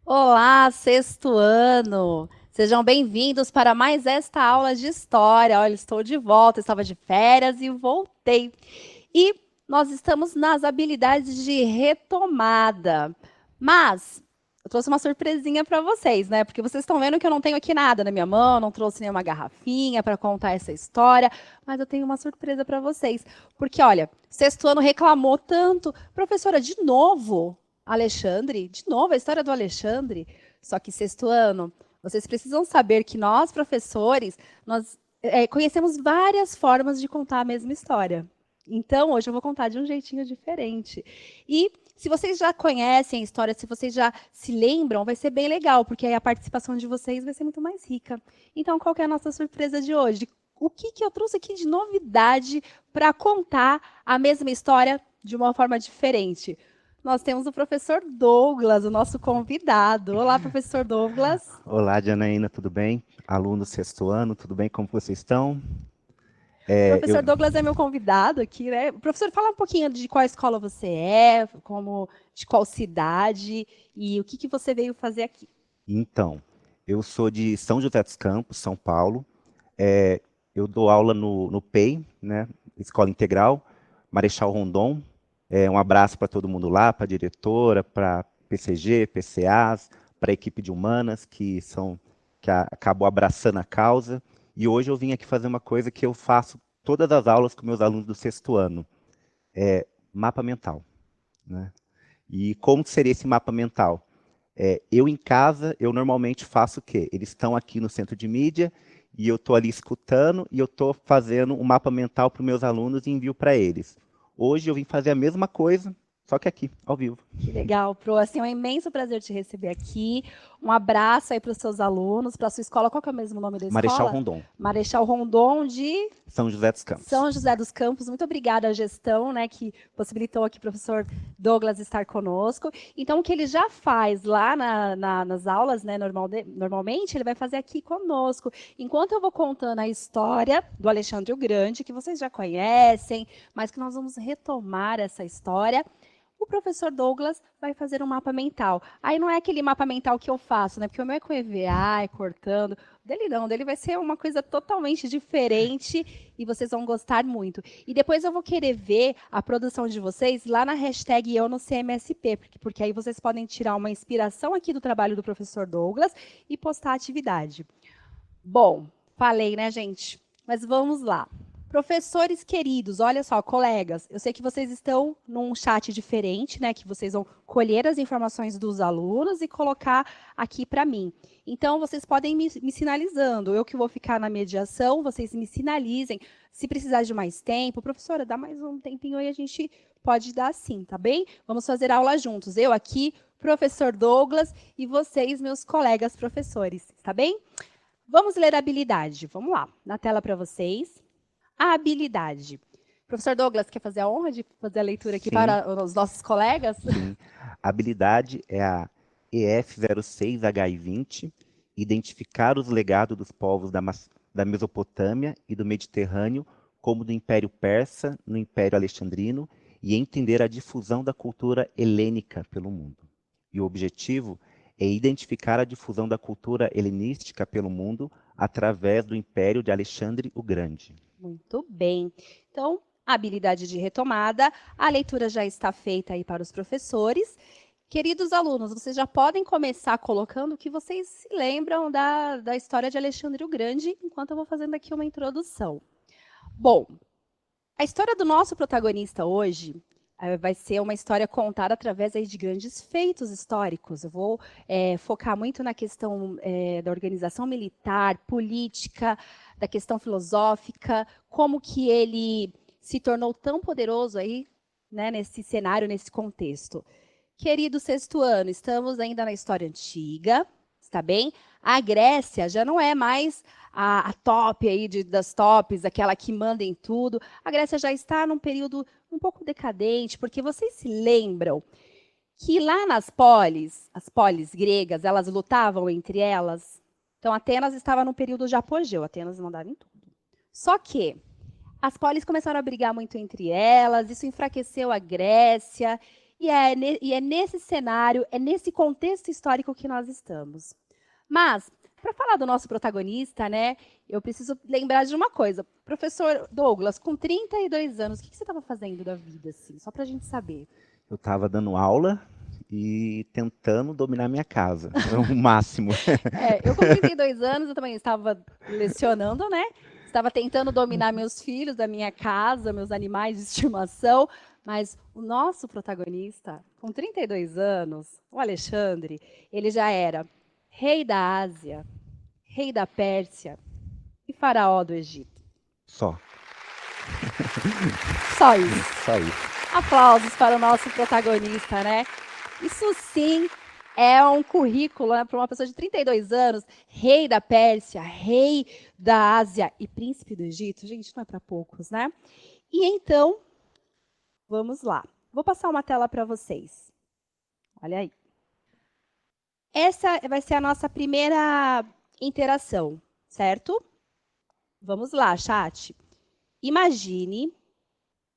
Olá, sexto ano! Sejam bem-vindos para mais esta aula de história. Olha, estou de volta, estava de férias e voltei. E nós estamos nas habilidades de retomada. Mas eu trouxe uma surpresinha para vocês, né? Porque vocês estão vendo que eu não tenho aqui nada na minha mão, não trouxe nenhuma garrafinha para contar essa história, mas eu tenho uma surpresa para vocês. Porque, olha, sexto ano reclamou tanto, professora, de novo? Alexandre, de novo a história do Alexandre. Só que sexto ano, vocês precisam saber que nós, professores, nós conhecemos várias formas de contar a mesma história. Então, hoje eu vou contar de um jeitinho diferente. E se vocês já conhecem a história, se vocês já se lembram, vai ser bem legal, porque aí a participação de vocês vai ser muito mais rica. Então, qual que é a nossa surpresa de hoje? O que eu trouxe aqui de novidade para contar a mesma história de uma forma diferente? Nós temos o professor Douglas, o nosso convidado. Olá, professor Douglas. Olá, Janaína, tudo bem? Aluno do sexto ano, tudo bem? Como vocês estão? O É, eu, professor Douglas é meu convidado aqui, né? Professor, fala um pouquinho de qual escola você é, de qual cidade e o que você veio fazer aqui. então, eu sou de São José dos Campos, São Paulo. É, eu dou aula no PEI, né? Escola Integral, Marechal Rondon. Um abraço para todo mundo lá, para a diretora, para PCG, PCAs, para a equipe de humanas acabou abraçando a causa. E hoje eu vim aqui fazer uma coisa que eu faço todas as aulas com meus alunos do sexto ano, mapa mental, né? E como que seria esse mapa mental? Eu em casa, eu normalmente faço o quê? Eles estão aqui no centro de mídia e eu estou ali escutando e eu estou fazendo um mapa mental para os meus alunos e envio para eles. Hoje eu vim fazer a mesma coisa, só que aqui, ao vivo. Que legal, Pro. Assim, é um imenso prazer te receber aqui. Um abraço aí para os seus alunos, para a sua escola. Qual que é o mesmo nome da Marechal escola? Rondon, Marechal Rondon de São José dos Campos. São José dos Campos. Muito obrigada à gestão, né, que possibilitou aqui o professor Douglas estar conosco. Então, o que ele já faz lá nas aulas, né, normalmente, ele vai fazer aqui conosco. Enquanto eu vou contando a história do Alexandre o Grande, que vocês já conhecem, mas que nós vamos retomar essa história, o professor Douglas vai fazer um mapa mental. Aí não é aquele mapa mental que eu faço, né? Porque o meu é com EVA, é cortando. O dele não, o dele vai ser uma coisa totalmente diferente e vocês vão gostar muito. E depois eu vou querer ver a produção de vocês lá na hashtag Eu no CMSP, porque aí vocês podem tirar uma inspiração aqui do trabalho do professor Douglas e postar a atividade. Bom, falei, né, gente? Mas vamos lá. Professores queridos, olha só, colegas, eu sei que vocês estão num chat diferente, né? Que vocês vão colher as informações dos alunos e colocar aqui para mim. Então, vocês podem me sinalizando. Eu que vou ficar na mediação, vocês me sinalizem. Se precisar de mais tempo, professora, dá mais um tempinho aí, a gente pode dar sim, tá bem? Vamos fazer aula juntos. Eu aqui, professor Douglas, e vocês, meus colegas professores, tá bem? Vamos ler a habilidade. Vamos lá, na tela para vocês. A habilidade. Professor Douglas, quer fazer a honra de fazer a leitura aqui Sim, para os nossos colegas? sim. A habilidade é a EF06HI20, identificar os legados dos povos da Mesopotâmia e do Mediterrâneo, como do Império Persa, no Império Alexandrino, e entender a difusão da cultura helênica pelo mundo. E o objetivo é identificar a difusão da cultura helenística pelo mundo através do Império de Alexandre o Grande. Muito bem. Então, habilidade de retomada. A leitura já está feita aí para os professores. Queridos alunos, vocês já podem começar colocando o que vocês se lembram da história de Alexandre o Grande, enquanto eu vou fazendo aqui uma introdução. Bom, a história do nosso protagonista hoje vai ser uma história contada através aí de grandes feitos históricos. Eu vou focar muito na questão da organização militar, política, da questão filosófica, como que ele se tornou tão poderoso aí, né, nesse cenário, nesse contexto. Querido sexto ano, estamos ainda na história antiga, está bem? A Grécia já não é mais a top aí das tops, aquela que manda em tudo. A Grécia já está num período um pouco decadente, porque vocês se lembram que lá as polis gregas, elas lutavam entre elas. Então, Atenas estava num período de apogeu, Atenas mandava em tudo. Só que as polis começaram a brigar muito entre elas, isso enfraqueceu a Grécia, E é nesse cenário, é nesse contexto histórico que nós estamos. Mas, para falar do nosso protagonista, né, eu preciso lembrar de uma coisa. Professor Douglas, com 32 anos, o que você estava fazendo da vida, assim? Só para a gente saber. Eu estava dando aula e tentando dominar minha casa, o máximo. Eu com 32 anos, eu também estava lecionando, né? Estava tentando dominar meus filhos, a minha casa, meus animais de estimação. Mas o nosso protagonista, com 32 anos, o Alexandre, ele já era rei da Ásia, rei da Pérsia e faraó do Egito. Só. Só isso. Só isso. Aplausos para o nosso protagonista, né? Isso sim é um currículo, né, para uma pessoa de 32 anos, rei da Pérsia, rei da Ásia e príncipe do Egito. Gente, não é para poucos, né? E então, vamos lá. Vou passar uma tela para vocês. Olha aí. Essa vai ser a nossa primeira interação, certo? Vamos lá, chat. Imagine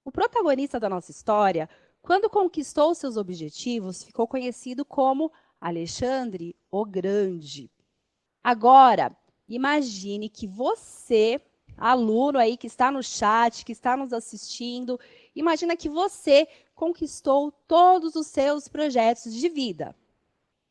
o protagonista da nossa história, quando conquistou seus objetivos, ficou conhecido como Alexandre o Grande. Agora, imagine que você, aluno aí que está no chat, que está nos assistindo, imagina que você conquistou todos os seus projetos de vida.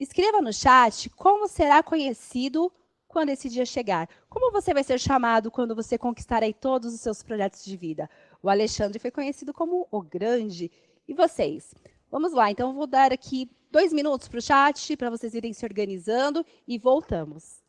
Escreva no chat como será conhecido quando esse dia chegar. Como você vai ser chamado quando você conquistar aí todos os seus projetos de vida? O Alexandre foi conhecido como o Grande. E vocês? Vamos lá, então eu vou dar aqui 2 minutos para o chat, para vocês irem se organizando e voltamos.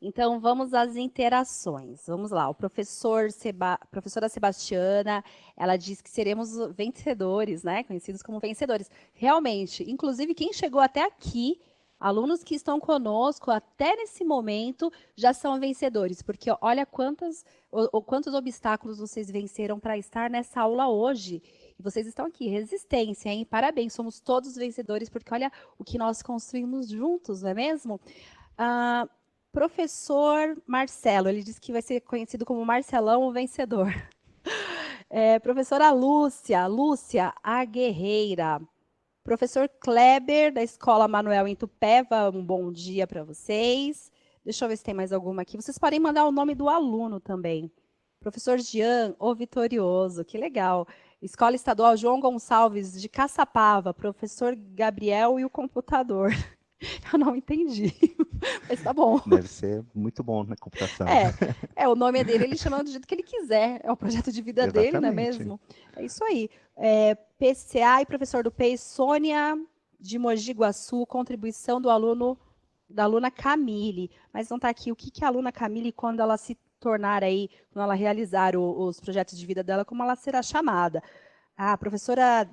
Então, vamos às interações. Vamos lá, professora Sebastiana, ela diz que seremos vencedores, né? Conhecidos como vencedores. Realmente, inclusive quem chegou até aqui, alunos que estão conosco até nesse momento, já são vencedores, porque olha quantos obstáculos vocês venceram para estar nessa aula hoje. E vocês estão aqui, resistência, hein? Parabéns, somos todos vencedores, porque olha o que nós construímos juntos, não é mesmo? Professor Marcelo, ele disse que vai ser conhecido como Marcelão o vencedor. Professora Lúcia, a guerreira. Professor Kleber, da Escola Manuel em Tupéva, um bom dia para vocês. Deixa eu ver se tem mais alguma aqui. Vocês podem mandar o nome do aluno também. Professor Jean, o vitorioso, que legal. Escola Estadual João Gonçalves, de Caçapava, professor Gabriel e o computador. Eu não entendi. Mas tá bom. Deve ser muito bom na computação. O nome dele, ele chama do jeito que ele quiser. É o projeto de vida dele, não é Exatamente. mesmo? É isso aí. PCA e professor do PEI, Sônia de Mogi Guaçu, contribuição da aluna Camille. Mas não está aqui o que a aluna Camille, quando ela se tornar aí, quando ela realizar os projetos de vida dela, como ela será chamada. A professora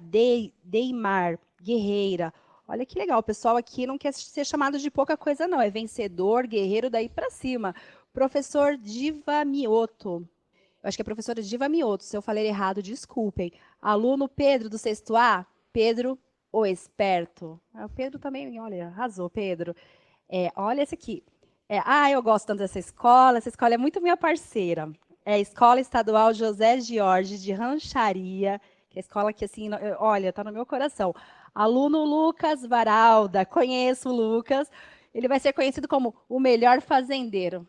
Deimar Guerreira. Olha que legal, o pessoal aqui não quer ser chamado de pouca coisa, não. É vencedor, guerreiro, daí para cima. Professor Diva Mioto. Eu acho que é professora Diva Mioto. Se eu falei errado, desculpem. Aluno Pedro, do sexto A. Pedro, o esperto. O Pedro também, olha, arrasou, Pedro. Olha esse aqui. Eu gosto tanto dessa escola. Essa escola é muito minha parceira. É a Escola Estadual José Jorge de Rancharia, que é a escola que, assim, olha, está no meu coração. Aluno Lucas Varalda, conheço o Lucas. Ele vai ser conhecido como o melhor fazendeiro.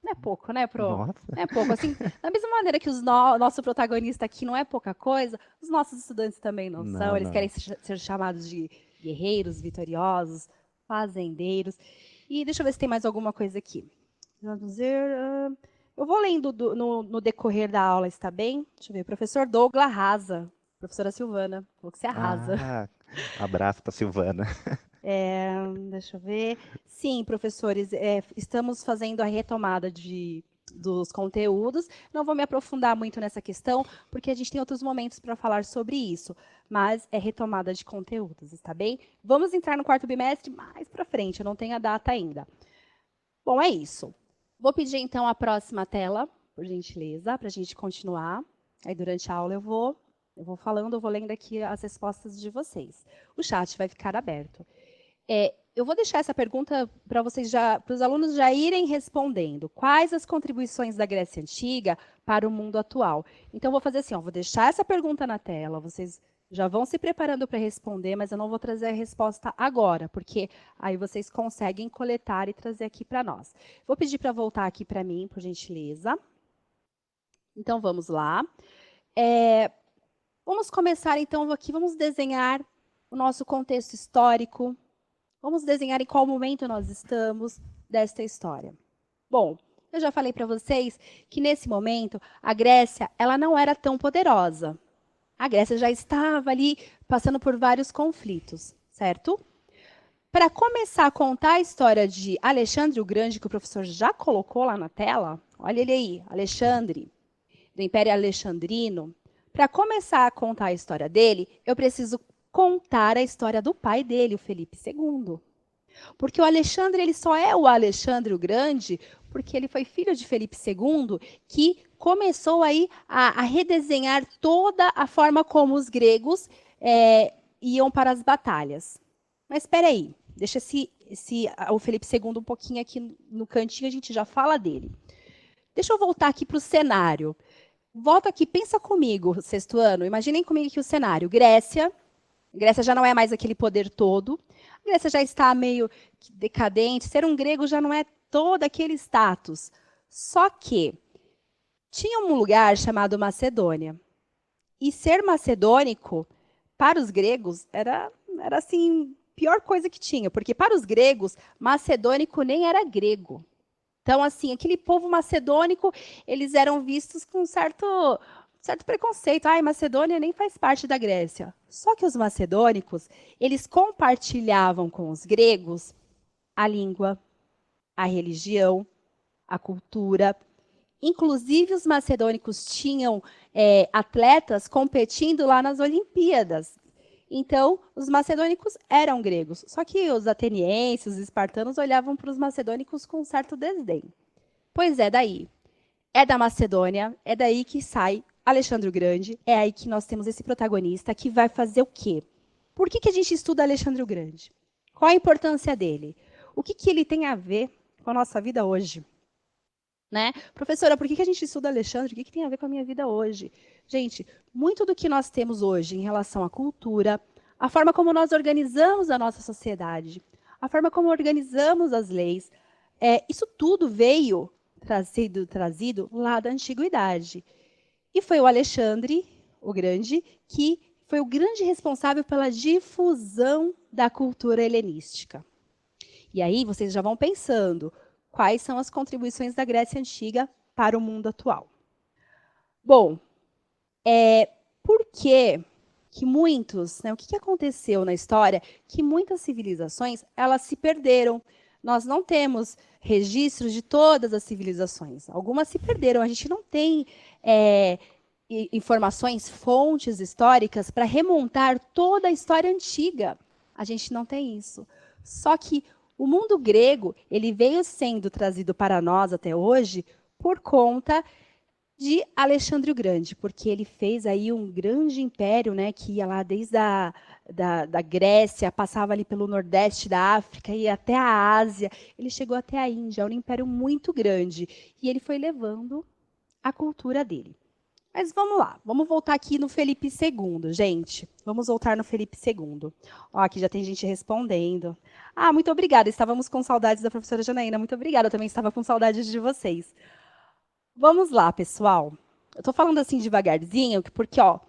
Não é pouco, né, Pro? Nossa. Não é pouco. Assim, da mesma maneira que nosso protagonista aqui não é pouca coisa, os nossos estudantes também não são. Eles querem ser chamados de guerreiros, vitoriosos, fazendeiros. E deixa eu ver se tem mais alguma coisa aqui. Vamos ver. Eu vou lendo no decorrer da aula, está bem? Deixa eu ver. Professor Douglas arrasa. Professora Silvana, falou que você arrasa. Abraço para Silvana. Deixa eu ver. Sim, professores, estamos fazendo a retomada dos conteúdos. Não vou me aprofundar muito nessa questão, porque a gente tem outros momentos para falar sobre isso. Mas é retomada de conteúdos, está bem? Vamos entrar no quarto bimestre mais para frente, eu não tenho a data ainda. Bom, é isso. Vou pedir, então, a próxima tela, por gentileza, para a gente continuar. Aí, durante a aula, eu vou falando, eu vou lendo aqui as respostas de vocês. O chat vai ficar aberto. Eu vou deixar essa pergunta para os alunos já irem respondendo. Quais as contribuições da Grécia Antiga para o mundo atual? Então, eu vou fazer assim, vou deixar essa pergunta na tela, vocês já vão se preparando para responder, mas eu não vou trazer a resposta agora, porque aí vocês conseguem coletar e trazer aqui para nós. Vou pedir para voltar aqui para mim, por gentileza. Então, vamos lá. Vamos começar, então, aqui, vamos desenhar o nosso contexto histórico. Vamos desenhar em qual momento nós estamos desta história. Bom, eu já falei para vocês que, nesse momento, a Grécia ela não era tão poderosa. A Grécia já estava ali passando por vários conflitos, certo? Para começar a contar a história de Alexandre o Grande, que o professor já colocou lá na tela, olha ele aí, Alexandre, do Império Alexandrino. Para começar a contar a história dele, eu preciso contar a história do pai dele, o Felipe II. Porque o Alexandre ele só é o Alexandre o Grande porque ele foi filho de Felipe II, que começou aí a redesenhar toda a forma como os gregos iam para as batalhas. Mas espera aí, deixa o Felipe II um pouquinho aqui no cantinho, a gente já fala dele. Deixa eu voltar aqui para o cenário. Volta aqui, pensa comigo, sexto ano, imaginem comigo aqui o cenário. Grécia já não é mais aquele poder todo. A Grécia já está meio decadente. Ser um grego já não é todo aquele status. Só que tinha um lugar chamado Macedônia. E ser macedônico, para os gregos, era assim, a pior coisa que tinha. Porque para os gregos, macedônico nem era grego. Então, assim, aquele povo macedônico, eles eram vistos com certo preconceito. Macedônia nem faz parte da Grécia. Só que os macedônicos, eles compartilhavam com os gregos a língua, a religião, a cultura. Inclusive, os macedônicos tinham atletas competindo lá nas Olimpíadas. Então, os macedônicos eram gregos. Só que os atenienses, os espartanos, olhavam para os macedônicos com um certo desdém. Pois é, daí. É da Macedônia, é daí que sai Alexandre o Grande, é aí que nós temos esse protagonista que vai fazer o quê? Por que a gente estuda Alexandre o Grande? Qual a importância dele? O que ele tem a ver com a nossa vida hoje? Né? Professora, por que a gente estuda Alexandre? O que tem a ver com a minha vida hoje? Gente, muito do que nós temos hoje em relação à cultura, a forma como nós organizamos a nossa sociedade, a forma como organizamos as leis, isso tudo veio trazido lá da antiguidade. E foi o Alexandre, o Grande, que foi o grande responsável pela difusão da cultura helenística. E aí vocês já vão pensando, quais são as contribuições da Grécia Antiga para o mundo atual? Bom, por que muitos, né, o que aconteceu na história? Que muitas civilizações, elas se perderam. Nós não temos registros de todas as civilizações. Algumas se perderam. A gente não tem informações, fontes históricas para remontar toda a história antiga. A gente não tem isso. Só que o mundo grego, ele veio sendo trazido para nós até hoje por conta de Alexandre o Grande, porque ele fez aí um grande império, né, que ia lá desde da Grécia, passava ali pelo Nordeste da África, ia até a Ásia, ele chegou até a Índia, era um império muito grande, e ele foi levando a cultura dele. Mas vamos lá, vamos voltar aqui no Felipe II, gente. Vamos voltar no Felipe II. Ó, aqui já tem gente respondendo. Ah, muito obrigada, estávamos com saudades da professora Janaína, muito obrigada, eu também estava com saudades de vocês. Vamos lá, pessoal. Eu estou falando assim devagarzinho, porque, ó,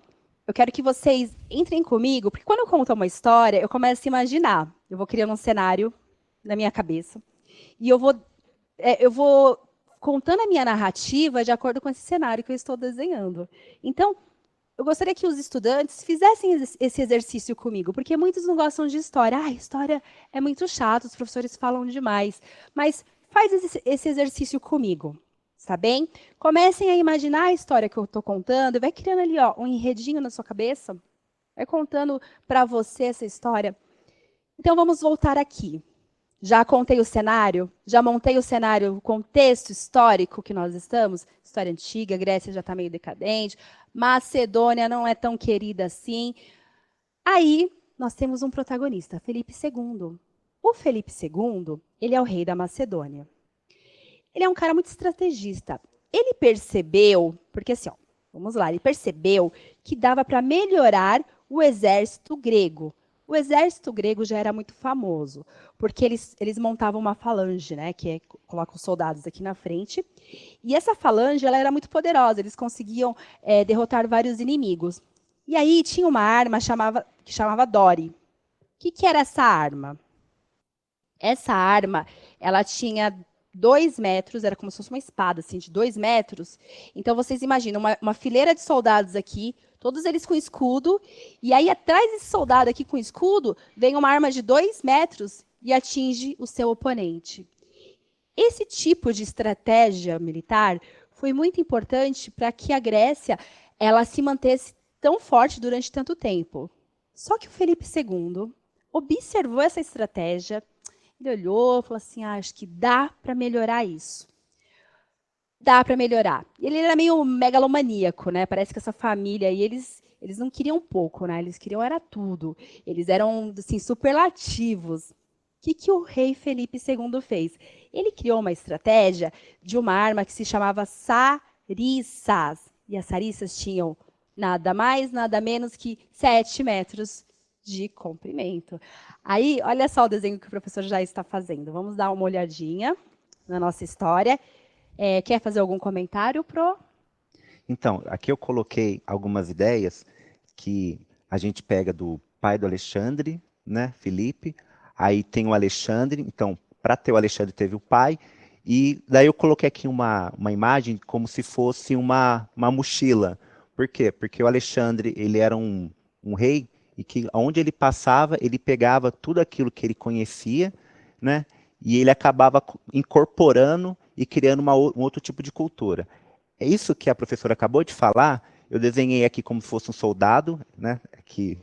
eu quero que vocês entrem comigo, porque quando eu conto uma história, eu começo a imaginar. Eu vou criando um cenário na minha cabeça. E eu vou contando a minha narrativa de acordo com esse cenário que eu estou desenhando. Então, eu gostaria que os estudantes fizessem esse exercício comigo, porque muitos não gostam de história. Ah, história é muito chato, os professores falam demais. Mas faz esse exercício comigo. Tá bem? Comecem a imaginar a história que eu estou contando, e vai criando ali, ó, um enredinho na sua cabeça, vai contando para você essa história. Então, vamos voltar aqui. Já contei o cenário, já montei o cenário, o contexto histórico que nós estamos. História antiga, a Grécia já está meio decadente, Macedônia não é tão querida assim. Aí, nós temos um protagonista, Felipe II. O Felipe II, ele é o rei da Macedônia. Ele é um cara muito estrategista. Ele percebeu, porque assim, ó, vamos lá, ele percebeu que dava para melhorar o exército grego. O exército grego já era muito famoso, porque eles montavam uma falange, né, que colocam os soldados aqui na frente, e essa falange ela era muito poderosa, eles conseguiam derrotar vários inimigos. E aí tinha uma arma que chamava Dore. O que era essa arma? Essa arma, ela tinha 2 metros, era como se fosse uma espada, assim, de 2 metros. Então, vocês imaginam, uma fileira de soldados aqui, todos eles com escudo, e aí, atrás desse soldado aqui com escudo, vem uma arma de 2 metros e atinge o seu oponente. Esse tipo de estratégia militar foi muito importante para que a Grécia ela se mantesse tão forte durante tanto tempo. Só que o Felipe II observou essa estratégia. Ele olhou e falou assim, acho que dá para melhorar isso. Dá para melhorar. Ele era meio megalomaníaco, né? Parece que essa família aí, eles não queriam pouco, né? Eles queriam era tudo. Eles eram, assim, superlativos. O que o rei Felipe II fez? Ele criou uma estratégia de uma arma que se chamava sarissas. E as sarissas tinham nada mais, nada menos que 7 metros de comprimento. Aí, olha só o desenho que o professor já está fazendo. Vamos dar uma olhadinha na nossa história. Quer fazer algum comentário, Pro? Então, aqui eu coloquei algumas ideias que a gente pega do pai do Alexandre, né, Felipe. Aí tem o Alexandre, então, para ter o Alexandre teve o pai. E daí eu coloquei aqui uma imagem como se fosse uma mochila. Por quê? Porque o Alexandre, ele era um rei e que onde ele passava, ele pegava tudo aquilo que ele conhecia, né? E ele acabava incorporando e criando um outro tipo de cultura. É isso que a professora acabou de falar. Eu desenhei aqui como se fosse um soldado, né? Que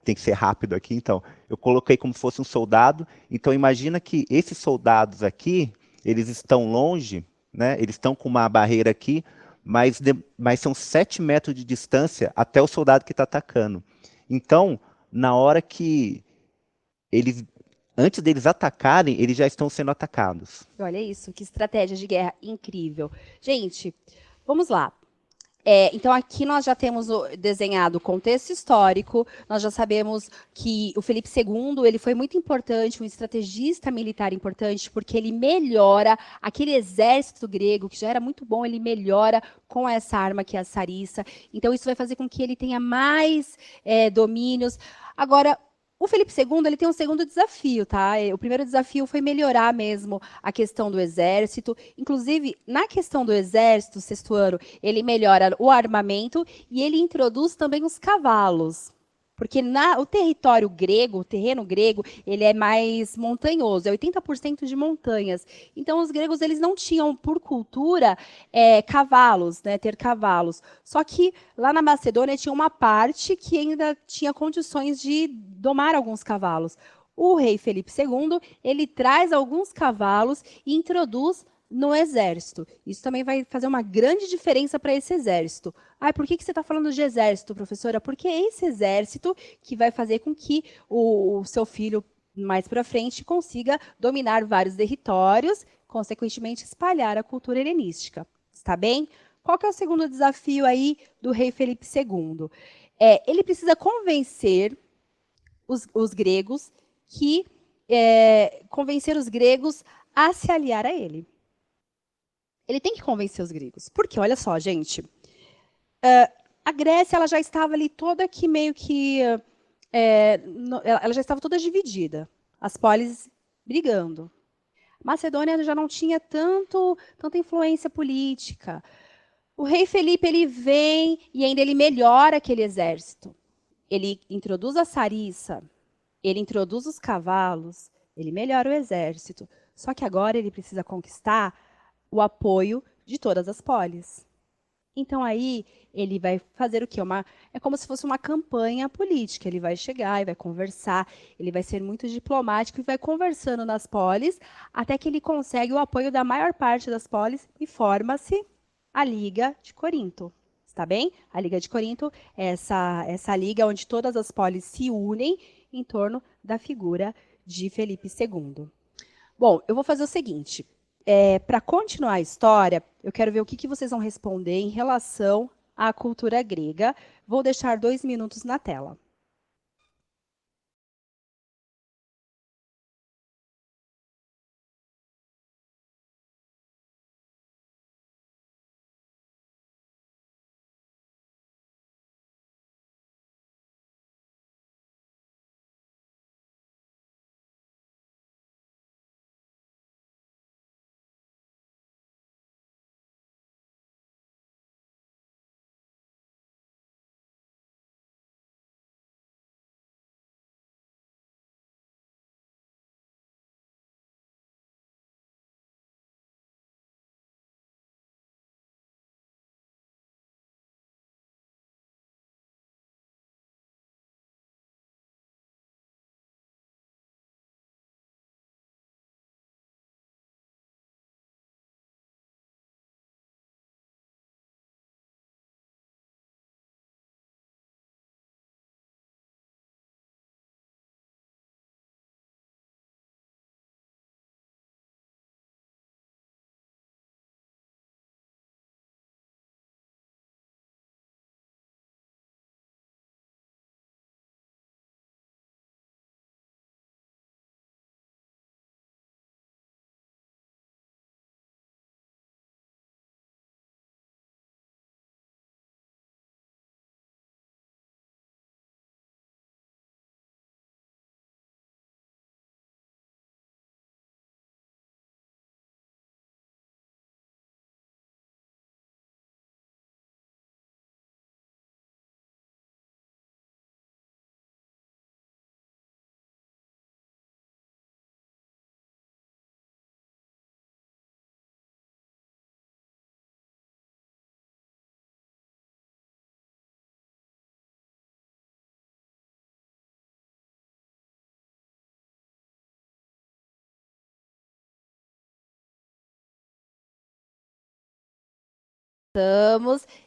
tem que ser rápido aqui, então. Eu coloquei como se fosse um soldado. Então, imagina que esses soldados aqui, eles estão longe, né? Eles estão com uma barreira aqui, mas são 7 metros de distância até o soldado que está atacando. Então, na hora que eles, antes deles atacarem, eles já estão sendo atacados. Olha isso, que estratégia de guerra incrível. Gente, vamos lá. Então, aqui nós já temos desenhado o contexto histórico, nós já sabemos que o Felipe II ele foi muito importante, um estrategista militar importante, porque ele melhora aquele exército grego, que já era muito bom, ele melhora com essa arma que é a sarissa. Então, isso vai fazer com que ele tenha mais domínios. Agora, O Felipe II, ele tem um segundo desafio, tá? O primeiro desafio foi melhorar mesmo a questão do exército. Inclusive, na questão do exército, Sextuano, ele melhora o armamento e ele introduz também os cavalos. Porque o território grego, o terreno grego, ele é mais montanhoso, é 80% de montanhas. Então, os gregos eles não tinham, por cultura, cavalos, né, ter cavalos. Só que lá na Macedônia tinha uma parte que ainda tinha condições de domar alguns cavalos. O rei Felipe II, ele traz alguns cavalos e introduz no exército. Isso também vai fazer uma grande diferença para esse exército. Ah, por que você está falando de exército, professora? Porque é esse exército que vai fazer com que o seu filho, mais para frente, consiga dominar vários territórios, consequentemente espalhar a cultura helenística. Está bem? Qual que é o segundo desafio aí do rei Felipe II? Ele precisa convencer os gregos convencer os gregos a se aliar a ele. Ele tem que convencer os gregos. Porque, olha só, gente, a Grécia ela já estava ali toda que meio que... ela já estava toda dividida. As polis brigando. Macedônia já não tinha tanta influência política. O rei Felipe ele vem e ainda ele melhora aquele exército. Ele introduz a sarissa, ele introduz os cavalos, ele melhora o exército. Só que agora ele precisa conquistar o apoio de todas as polis. Então aí ele vai fazer o quê? É como se fosse uma campanha política. Ele vai chegar e vai conversar, ele vai ser muito diplomático e vai conversando nas polis até que ele consegue o apoio da maior parte das polis e forma-se a Liga de Corinto. Está bem? A Liga de Corinto é essa liga onde todas as polis se unem em torno da figura de Felipe II. Bom, eu vou fazer o seguinte. Para continuar a história, eu quero ver o que vocês vão responder em relação à cultura grega. Vou deixar 2 minutos na tela.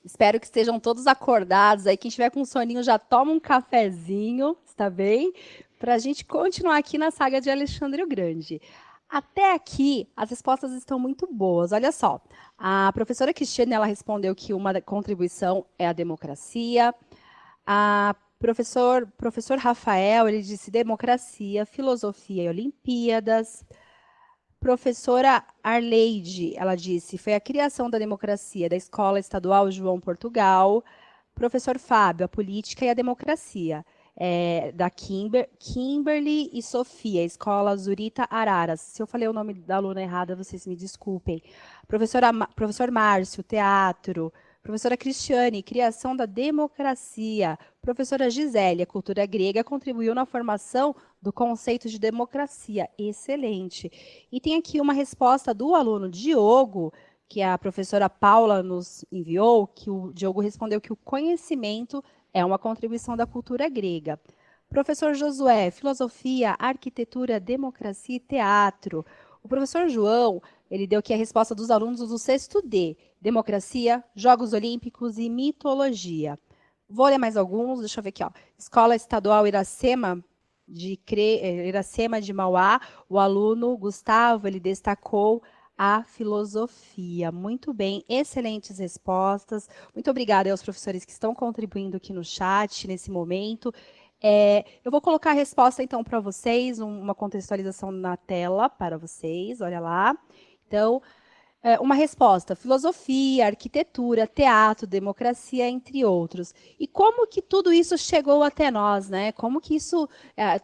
Espero que estejam todos acordados aí. Quem tiver com soninho já toma um cafezinho, está bem? Para a gente continuar aqui na saga de Alexandre o Grande. Até aqui, as respostas estão muito boas. Olha só, a professora Cristiane ela respondeu que uma contribuição é a democracia. A professor Rafael ele disse democracia, filosofia e Olimpíadas. Professora Arleide, ela disse, foi a criação da democracia da Escola Estadual João Portugal. Professor Fábio, a política e a democracia. da Kimberly e Sofia, Escola Zurita Araras. Se eu falei o nome da aluna errada, vocês me desculpem. Professor Márcio, teatro. Professora Cristiane, criação da democracia. Professora Gisélia, cultura grega, contribuiu na formação do conceito de democracia. Excelente. E tem aqui uma resposta do aluno Diogo, que a professora Paula nos enviou, que o Diogo respondeu que o conhecimento é uma contribuição da cultura grega. Professor Josué, filosofia, arquitetura, democracia e teatro. O professor João, ele deu aqui a resposta dos alunos do sexto D, democracia, Jogos Olímpicos e mitologia. Vou ler mais alguns, deixa eu ver aqui, ó. Escola Estadual Iracema de Mauá, o aluno Gustavo, ele destacou a filosofia. Muito bem, excelentes respostas. Muito obrigada aos professores que estão contribuindo aqui no chat nesse momento. Eu vou colocar a resposta, então, para vocês, uma contextualização na tela para vocês, olha lá. Então, uma resposta, filosofia, arquitetura, teatro, democracia, entre outros. E como que tudo isso chegou até nós, né? Como que isso,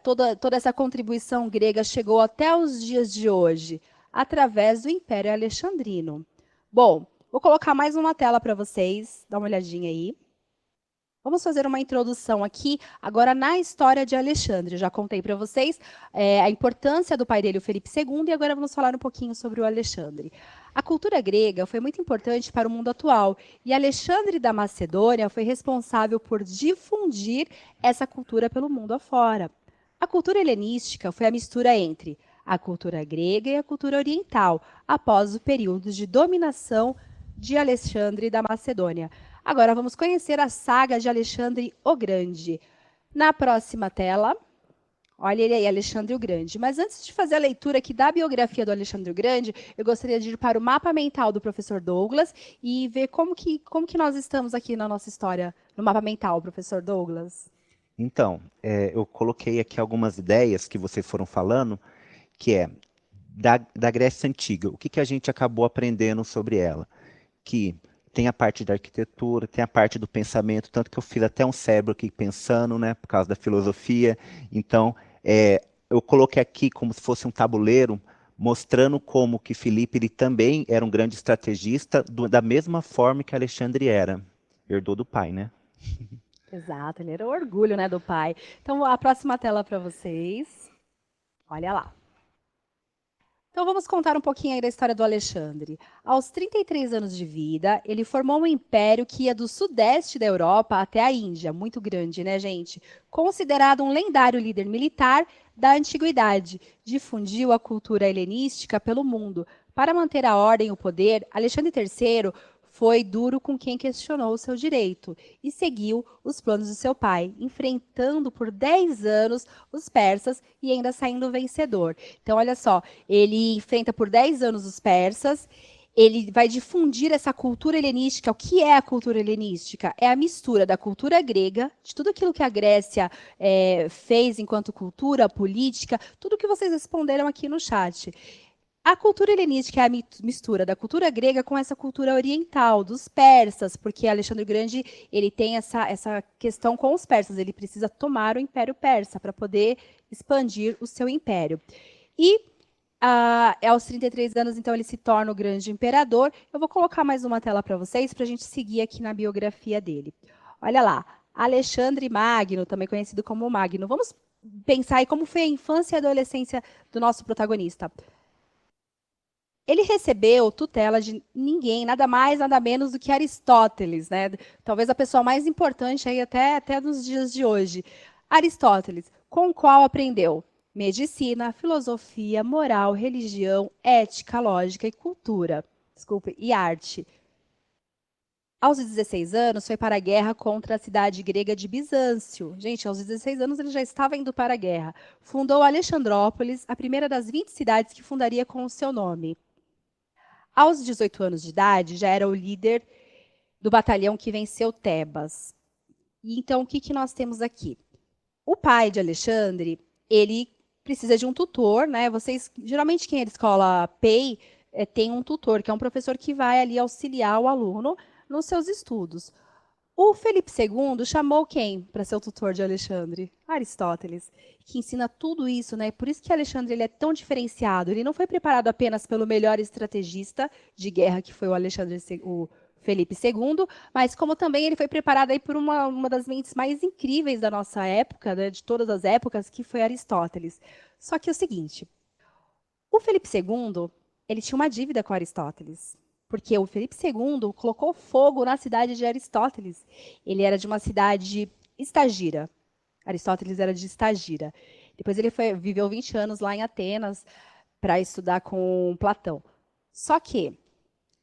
toda essa contribuição grega chegou até os dias de hoje? Através do Império Alexandrino. Bom, vou colocar mais uma tela para vocês, dá uma olhadinha aí. Vamos fazer uma introdução aqui, agora na história de Alexandre. Já contei para vocês a importância do pai dele, o Felipe II, e agora vamos falar um pouquinho sobre o Alexandre. A cultura grega foi muito importante para o mundo atual, e Alexandre da Macedônia foi responsável por difundir essa cultura pelo mundo afora. A cultura helenística foi a mistura entre a cultura grega e a cultura oriental, após o período de dominação de Alexandre da Macedônia. Agora vamos conhecer a saga de Alexandre o Grande. Na próxima tela, olha ele aí, Alexandre o Grande. Mas antes de fazer a leitura aqui da biografia do Alexandre o Grande, eu gostaria de ir para o mapa mental do professor Douglas e ver como que nós estamos aqui na nossa história, no mapa mental, professor Douglas. Então, eu coloquei aqui algumas ideias que vocês foram falando, que é da Grécia Antiga. O que a gente acabou aprendendo sobre ela? Que tem a parte da arquitetura, tem a parte do pensamento, tanto que eu fiz até um cérebro aqui pensando, né, por causa da filosofia. Então, eu coloquei aqui como se fosse um tabuleiro, mostrando como que Filipe ele também era um grande estrategista, da mesma forma que Alexandre era. Herdou do pai, né? Exato, ele era o orgulho, né, do pai. Então, a próxima tela para vocês. Olha lá. Então, vamos contar um pouquinho aí da história do Alexandre. Aos 33 anos de vida, ele formou um império que ia do sudeste da Europa até a Índia, muito grande, né, gente? Considerado um lendário líder militar da antiguidade, difundiu a cultura helenística pelo mundo. Para manter a ordem e o poder, Alexandre III foi duro com quem questionou o seu direito e seguiu os planos de seu pai, enfrentando por 10 anos os persas e ainda saindo vencedor. Então, olha só, ele enfrenta por 10 anos os persas, ele vai difundir essa cultura helenística. O que é a cultura helenística? É a mistura da cultura grega, de tudo aquilo que a Grécia fez enquanto cultura, política, tudo que vocês responderam aqui no chat. A cultura helenística é a mistura da cultura grega com essa cultura oriental, dos persas, porque Alexandre o Grande ele tem essa questão com os persas, ele precisa tomar o Império Persa para poder expandir o seu império. E aos 33 anos, então, ele se torna o grande imperador. Eu vou colocar mais uma tela para vocês, para a gente seguir aqui na biografia dele. Olha lá, Alexandre Magno, também conhecido como Magno. Vamos pensar aí como foi a infância e a adolescência do nosso protagonista. Ele recebeu tutela de ninguém, nada mais, nada menos do que Aristóteles, né? Talvez a pessoa mais importante aí até nos dias de hoje. Aristóteles, com o qual aprendeu medicina, filosofia, moral, religião, ética, lógica e cultura. Desculpe, e arte. Aos 16 anos, foi para a guerra contra a cidade grega de Bizâncio. Gente, aos 16 anos ele já estava indo para a guerra. Fundou Alexandrópolis, a primeira das 20 cidades que fundaria com o seu nome. Aos 18 anos de idade, já era o líder do batalhão que venceu Tebas. E então, o que nós temos aqui? O pai de Alexandre, ele precisa de um tutor, né? Vocês, geralmente, quem é da escola PEI, tem um tutor, que é um professor que vai ali auxiliar o aluno nos seus estudos. O Felipe II chamou quem para ser o tutor de Alexandre? Aristóteles, que ensina tudo isso, né? Por isso que Alexandre ele é tão diferenciado. Ele não foi preparado apenas pelo melhor estrategista de guerra, que foi o Felipe II, mas como também ele foi preparado aí por uma das mentes mais incríveis da nossa época, né, de todas as épocas, que foi Aristóteles. Só que é o seguinte, o Felipe II, ele tinha uma dívida com Aristóteles, porque o Felipe II colocou fogo na cidade de Aristóteles. Ele era de uma cidade estagira. Aristóteles era de Estagira. Depois viveu 20 anos lá em Atenas para estudar com Platão. Só que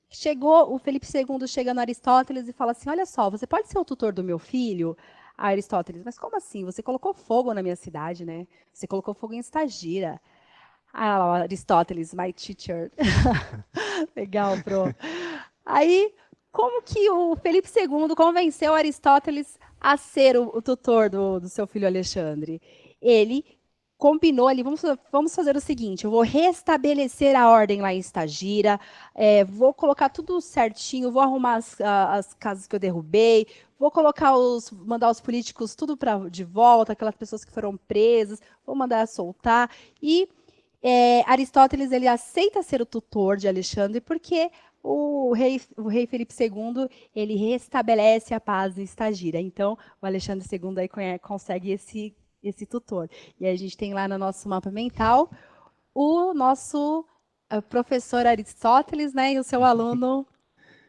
chegou o Felipe II chega no Aristóteles e fala assim: olha só, você pode ser o tutor do meu filho? A Aristóteles, mas como assim? Você colocou fogo na minha cidade, né? Você colocou fogo em Estagira. Ah, Aristóteles, my teacher. Legal, pro. Aí, como que o Felipe II convenceu Aristóteles a ser o tutor do seu filho Alexandre? Ele combinou ali, vamos fazer o seguinte, eu vou restabelecer a ordem lá em Estagira, vou colocar tudo certinho, vou arrumar as casas que eu derrubei, vou mandar os políticos tudo de volta, aquelas pessoas que foram presas, vou mandar soltar, e Aristóteles ele aceita ser o tutor de Alexandre porque o rei Felipe II ele restabelece a paz em Estagira. Então, o Alexandre II aí consegue esse tutor. E aí a gente tem lá no nosso mapa mental o nosso professor Aristóteles, né, e o seu aluno,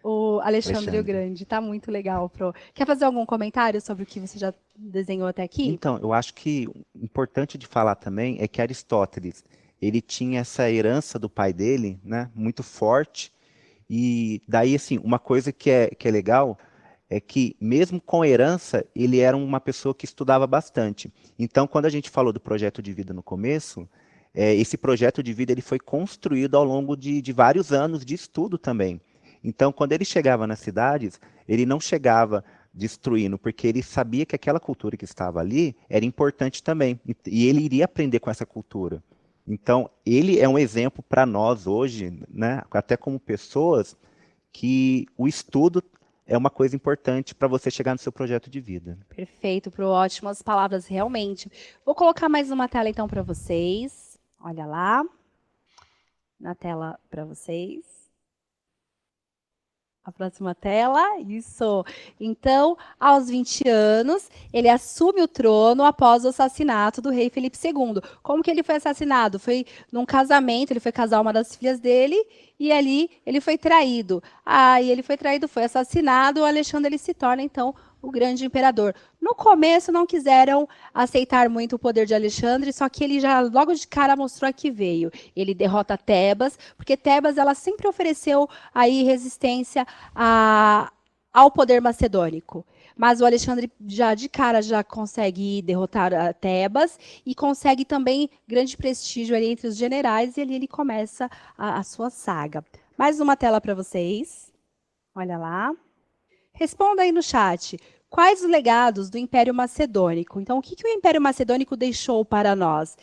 o Alexandre o Alexandre. Grande. Tá muito legal, Pro. Quer fazer algum comentário sobre o que você já desenhou até aqui? Então, eu acho que o importante de falar também é que Aristóteles, ele tinha essa herança do pai dele, né, muito forte, e daí, assim, uma coisa que é legal é que, mesmo com herança, ele era uma pessoa que estudava bastante. Então, quando a gente falou do projeto de vida no começo, esse projeto de vida ele foi construído ao longo de vários anos de estudo também. Então, quando ele chegava nas cidades, ele não chegava destruindo, porque ele sabia que aquela cultura que estava ali era importante também, e ele iria aprender com essa cultura. Então, ele é um exemplo para nós hoje, né, até como pessoas, que o estudo é uma coisa importante para você chegar no seu projeto de vida. Perfeito, Pro. Ótimas palavras, realmente. Vou colocar mais uma tela então para vocês. Olha lá, na tela para vocês. A próxima tela, isso. Então, aos 20 anos, ele assume o trono após o assassinato do rei Felipe II. Como que ele foi assassinado? Foi num casamento, ele foi casar uma das filhas dele e ali ele foi traído. Aí ele foi traído, foi assassinado, o Alexandre ele se torna então o grande imperador. No começo não quiseram aceitar muito o poder de Alexandre, só que ele já logo de cara mostrou a que veio. Ele derrota Tebas, porque Tebas ela sempre ofereceu aí resistência ao poder macedônico. Mas o Alexandre já de cara já consegue derrotar a Tebas e consegue também grande prestígio ali entre os generais e ali ele começa a sua saga. Mais uma tela para vocês. Olha lá. Responda aí no chat. Quais os legados do Império Macedônico? Então, o que o Império Macedônico deixou para nós?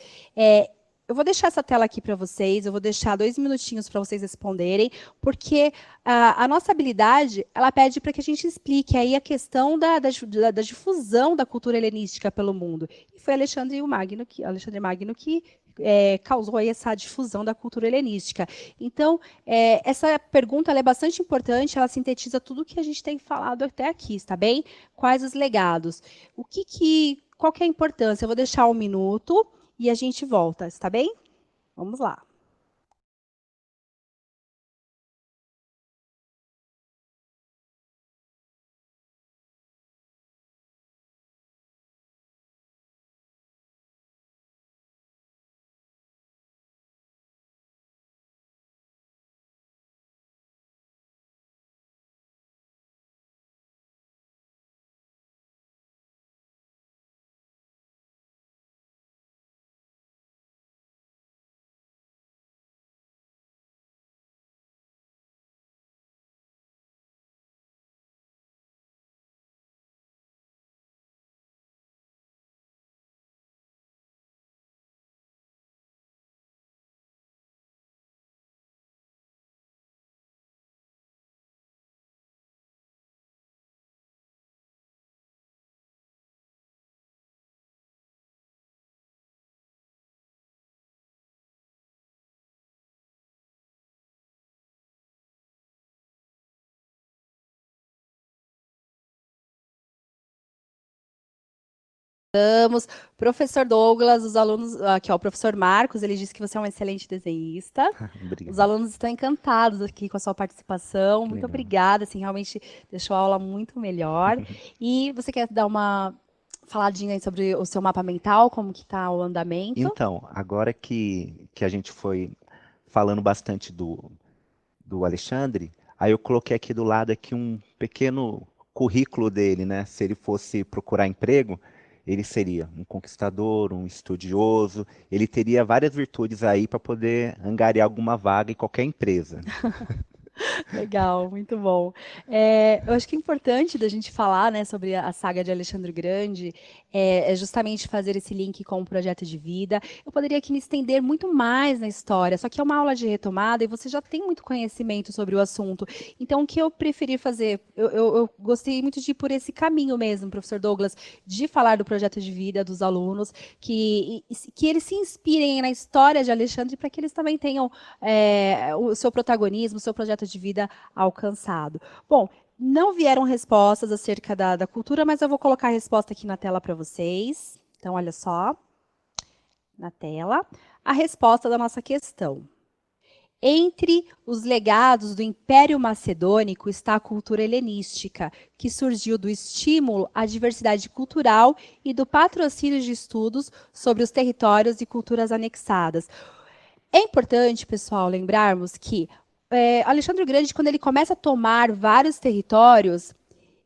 Eu vou deixar essa tela aqui para vocês, eu vou deixar 2 minutinhos para vocês responderem, porque a nossa habilidade, ela pede para que a gente explique aí a questão da difusão da cultura helenística pelo mundo. E foi Alexandre Magno que causou aí essa difusão da cultura helenística. Então, essa pergunta é bastante importante, ela sintetiza tudo o que a gente tem falado até aqui, está bem? Quais os legados? Qual que é a importância? Eu vou deixar 1 minuto e a gente volta, está bem? Vamos lá. Professor Douglas, os alunos, aqui ó, o professor Marcos, ele disse que você é um excelente desenhista. Os Obrigado. alunos estão encantados aqui com a sua participação. Que Muito legal. obrigada, assim, realmente deixou a aula muito melhor. E você quer dar uma faladinha aí sobre o seu mapa mental, como que está o andamento? Então, agora que a gente foi falando bastante do Alexandre, aí eu coloquei aqui do lado aqui um pequeno currículo dele, né? Se ele fosse procurar emprego, ele seria um conquistador, um estudioso, ele teria várias virtudes aí para poder angariar alguma vaga em qualquer empresa. Legal, muito bom. Eu acho que é importante da gente falar, né, sobre a saga de Alexandre Grande, é justamente fazer esse link com o projeto de vida. Eu poderia aqui me estender muito mais na história, só que é uma aula de retomada e você já tem muito conhecimento sobre o assunto. Então, o que eu preferi fazer, eu gostei muito de ir por esse caminho mesmo, professor Douglas, de falar do projeto de vida dos alunos, que eles se inspirem na história de Alexandre para que eles também tenham o seu protagonismo, o seu projeto de vida alcançado. Bom, não vieram respostas acerca da cultura, mas eu vou colocar a resposta aqui na tela para vocês. Então, olha só, na tela, a resposta da nossa questão. Entre os legados do Império Macedônico está a cultura helenística, que surgiu do estímulo à diversidade cultural e do patrocínio de estudos sobre os territórios e culturas anexadas. É importante, pessoal, lembrarmos que Alexandre o Grande, quando ele começa a tomar vários territórios,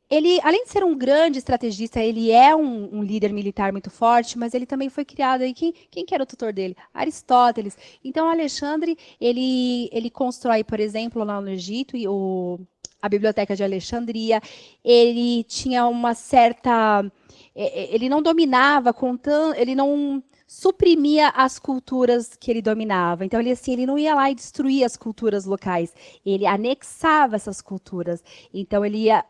ele, além de ser um grande estrategista, ele é um líder militar muito forte, mas ele também foi criado aí. Quem que era o tutor dele? Aristóteles. Então, Alexandre, ele constrói, por exemplo, lá no Egito, a Biblioteca de Alexandria. Ele tinha uma certa. Ele não dominava com ele não suprimia as culturas que ele dominava. Então, ele não ia lá e destruía as culturas locais. Ele anexava essas culturas. Então, ele ia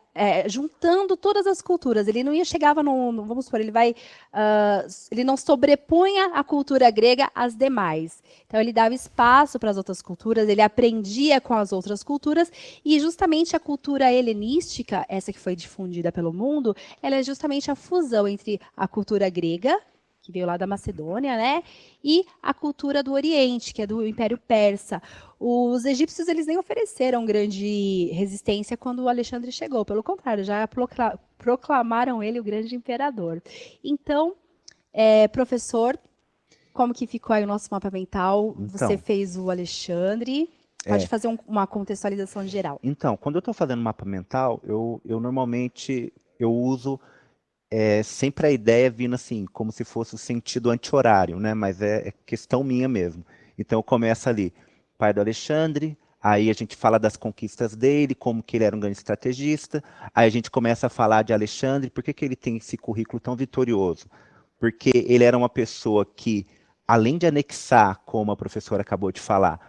juntando todas as culturas. Ele não ia chegava vamos supor, ele não sobrepunha a cultura grega às demais. Então ele dava espaço para as outras culturas, ele aprendia com as outras culturas e justamente a cultura helenística, essa que foi difundida pelo mundo, ela é justamente a fusão entre a cultura grega, que veio lá da Macedônia, né? E a cultura do Oriente, que é do Império Persa. Os egípcios eles nem ofereceram grande resistência quando o Alexandre chegou, pelo contrário, já proclamaram ele o grande imperador. Então, professor, como que ficou aí o nosso mapa mental? Você Então, fez o Alexandre. Pode fazer uma contextualização geral. então, quando eu estou fazendo mapa mental, eu normalmente eu uso sempre a ideia vindo assim, como se fosse o sentido anti-horário, né? Mas é questão minha mesmo. Então eu começo ali, pai do Alexandre, aí a gente fala das conquistas dele, como que ele era um grande estrategista, aí a gente começa a falar de Alexandre, por que que ele tem esse currículo tão vitorioso? Porque ele era uma pessoa que, além de anexar, como a professora acabou de falar,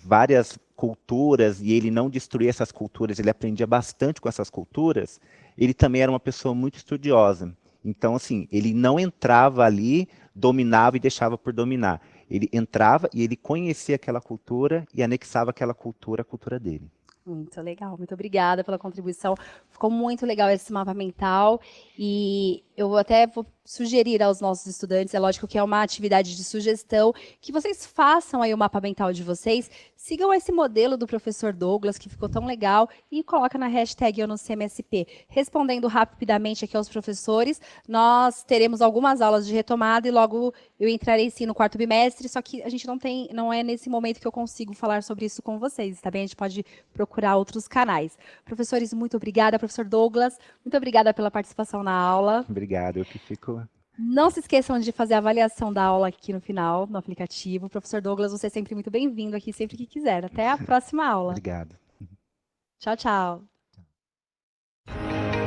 várias culturas, e ele não destruía essas culturas, ele aprendia bastante com essas culturas, ele também era uma pessoa muito estudiosa. Então, assim, ele não entrava ali, dominava e deixava por dominar. Ele entrava e ele conhecia aquela cultura e anexava aquela cultura à cultura dele. Muito legal, muito obrigada pela contribuição. Ficou muito legal esse mapa mental e eu até vou sugerir aos nossos estudantes, é lógico que é uma atividade de sugestão, que vocês façam aí o mapa mental de vocês, sigam esse modelo do professor Douglas, que ficou tão legal, e coloca na hashtag Eu no CMSP. Respondendo rapidamente aqui aos professores, nós teremos algumas aulas de retomada e logo eu entrarei sim no quarto bimestre, só que a gente não é nesse momento que eu consigo falar sobre isso com vocês, tá bem? A gente pode procurar outros canais. Professores, muito obrigada. Professor Douglas, muito obrigada pela participação na aula. Obrigado, eu que fico. Não se esqueçam de fazer a avaliação da aula aqui no final, no aplicativo. Professor Douglas, você é sempre muito bem-vindo aqui, sempre que quiser. Até a próxima aula. Obrigado. Tchau, tchau.